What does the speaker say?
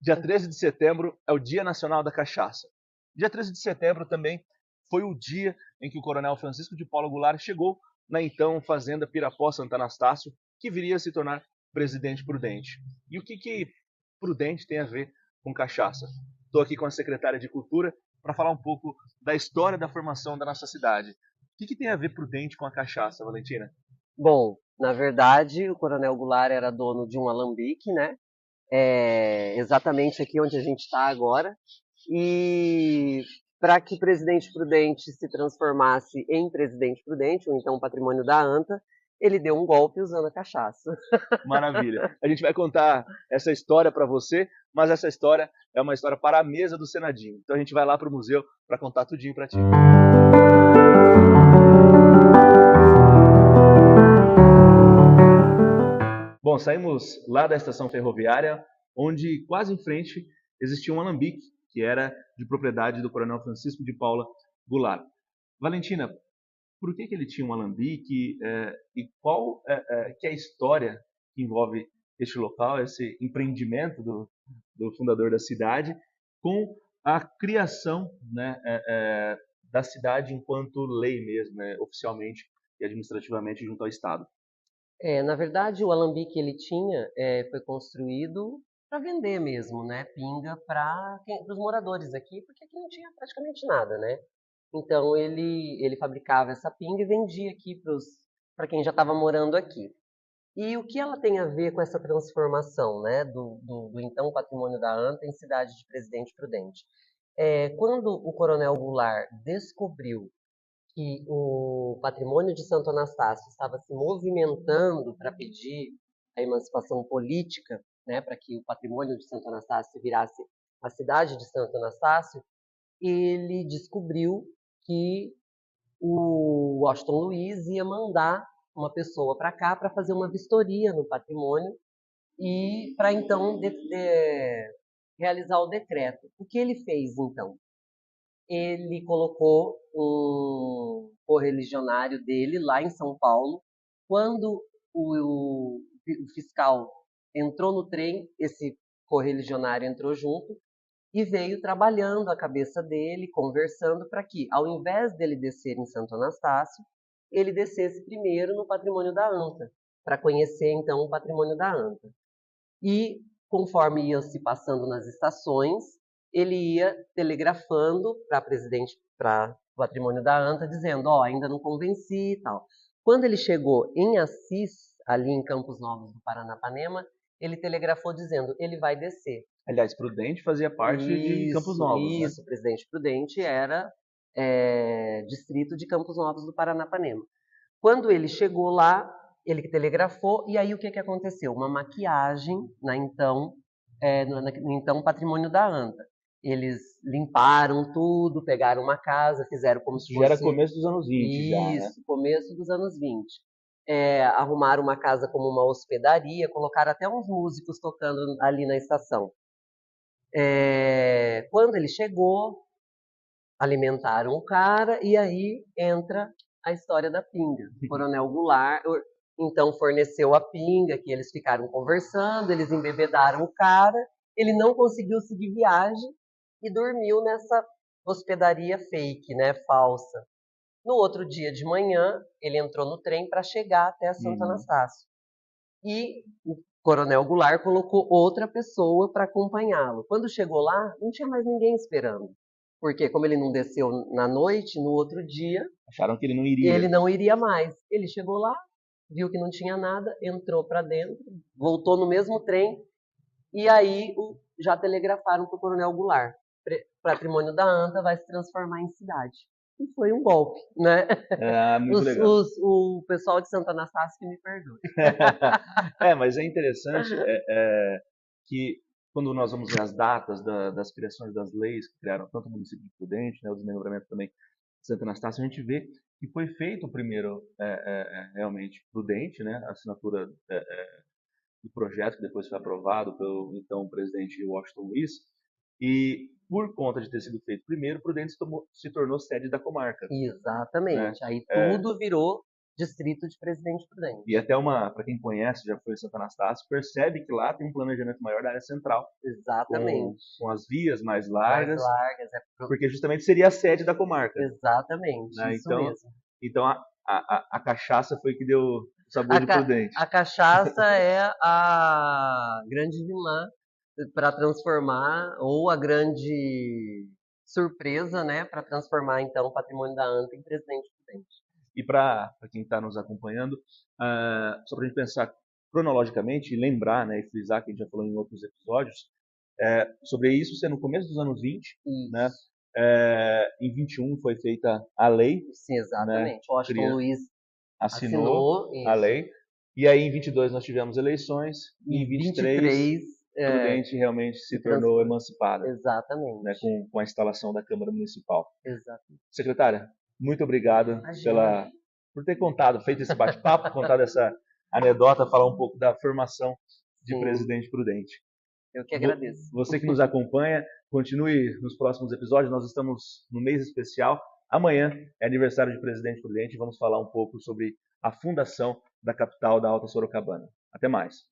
Dia 13 de setembro é o Dia Nacional da Cachaça. Dia 13 de setembro também foi o dia em que o Coronel Francisco de Paula Goulart chegou na então Fazenda Pirapó Santo Anastácio, que viria a se tornar Presidente Prudente. E o que Prudente tem a ver com cachaça? Estou aqui com a secretária de Cultura para falar um pouco da história da formação da nossa cidade. O que tem a ver Prudente com a cachaça, Valentina? Bom, na verdade, o Coronel Goulart era dono de um alambique, né? Exatamente aqui onde a gente está agora. E para que Presidente Prudente se transformasse em Presidente Prudente, ou então patrimônio da ANTA, ele deu um golpe usando a cachaça. Maravilha. A gente vai contar essa história para você, mas essa história é uma história para a mesa do Senadinho. Então a gente vai lá para o museu para contar tudinho para ti. Bom, saímos lá da estação ferroviária, onde quase em frente existia um alambique, que era de propriedade do Coronel Francisco de Paula Goulart. Valentina, por que ele tinha um alambique e qual que é a história que envolve este local, esse empreendimento do fundador da cidade, com a criação, né, da cidade enquanto lei mesmo, né, oficialmente e administrativamente junto ao Estado? Na verdade, o alambique que ele tinha foi construído para vender mesmo, né? Pinga para os moradores aqui, porque aqui não tinha praticamente nada, né? Então ele fabricava essa pinga e vendia aqui para quem já estava morando aqui. E o que ela tem a ver com essa transformação, né, do então patrimônio da ANTA em cidade de Presidente Prudente? Quando o Coronel Goulart descobriu que o patrimônio de Santo Anastácio estava se movimentando para pedir a emancipação política, né, para que o patrimônio de Santo Anastácio virasse a cidade de Santo Anastácio, ele descobriu que o Washington Luiz ia mandar uma pessoa para cá para fazer uma vistoria no patrimônio e para então realizar o decreto. O que ele fez então? Ele colocou um correligionário dele lá em São Paulo. Quando o fiscal entrou no trem, esse correligionário entrou junto e veio trabalhando a cabeça dele, conversando para que, ao invés dele descer em Santo Anastácio, ele descesse primeiro no patrimônio da ANTA, para conhecer então o patrimônio da ANTA. E, conforme ia se passando nas estações, ele ia telegrafando para o patrimônio da ANTA, dizendo, ainda não convenci e tal. Quando ele chegou em Assis, ali em Campos Novos do Paranapanema, ele telegrafou dizendo, ele vai descer. Aliás, Prudente fazia parte de Campos Novos, né? Isso, Presidente Prudente era distrito de Campos Novos do Paranapanema. Quando ele chegou lá, ele telegrafou, e aí o que aconteceu? Uma maquiagem no então patrimônio da ANTA. Eles limparam tudo, pegaram uma casa, fizeram como se fosse... Já era começo dos anos 20, já, né? Isso, começo dos anos 20. Arrumaram uma casa como uma hospedaria, colocaram até uns músicos tocando ali na estação. Quando ele chegou, alimentaram o cara, e aí entra a história da pinga. O Coronel Goulart, então, forneceu a pinga, que eles ficaram conversando, eles embebedaram o cara, ele não conseguiu seguir viagem e dormiu nessa hospedaria fake, né, falsa. No outro dia de manhã, ele entrou no trem para chegar até Santo Anastácio. E o Coronel Goulart colocou outra pessoa para acompanhá-lo. Quando chegou lá, não tinha mais ninguém esperando. Porque como ele não desceu na noite, no outro dia... Acharam que ele não iria. Ele não iria mais. Ele chegou lá, viu que não tinha nada, entrou para dentro, voltou no mesmo trem, e aí já telegrafaram para o Coronel Goulart. Patrimônio da ANTA vai se transformar em cidade. E foi um golpe, né? Muito legal. O pessoal de Santo Anastácio que me perdoe. Mas é interessante que quando nós vamos ver as datas das criações das leis que criaram tanto o município de Prudente, né, o desmembramento também de Santo Anastácio, a gente vê que foi feito o primeiro realmente Prudente, né, a assinatura do projeto que depois foi aprovado pelo então presidente Washington Luiz, e por conta de ter sido feito primeiro, Prudente se tornou sede da comarca. Exatamente. Né? Aí tudo virou distrito de Presidente Prudente. E até para quem conhece, já foi em Santo Anastácio, percebe que lá tem um planejamento maior da área central, Exatamente. com as vias mais Mais largas, largas, porque justamente seria a sede da comarca, exatamente, né? isso mesmo. Então a cachaça foi que deu o sabor de Prudente. A cachaça é a grande vilã para transformar, ou a grande surpresa, né, para transformar então o patrimônio da ANTA em Presidente Prudente. E para quem está nos acompanhando, só para a gente pensar cronologicamente e lembrar, né, e frisar que a gente já falou em outros episódios, sobre isso, no começo dos anos 20, né, em 21 foi feita a lei. Sim, exatamente. Né, O Washington Luiz assinou a lei. E aí em 22 nós tivemos eleições e em 23 Prudente realmente se tornou emancipada. Exatamente. Né, com a instalação da Câmara Municipal. Exatamente. Secretária, muito obrigado por ter feito esse bate-papo, contado essa anedota, falar um pouco da formação de Presidente Prudente. Eu que agradeço. Você que nos acompanha, continue nos próximos episódios. Nós estamos no mês especial. Amanhã é aniversário de Presidente Prudente. Vamos falar um pouco sobre a fundação da capital da Alta Sorocabana. Até mais.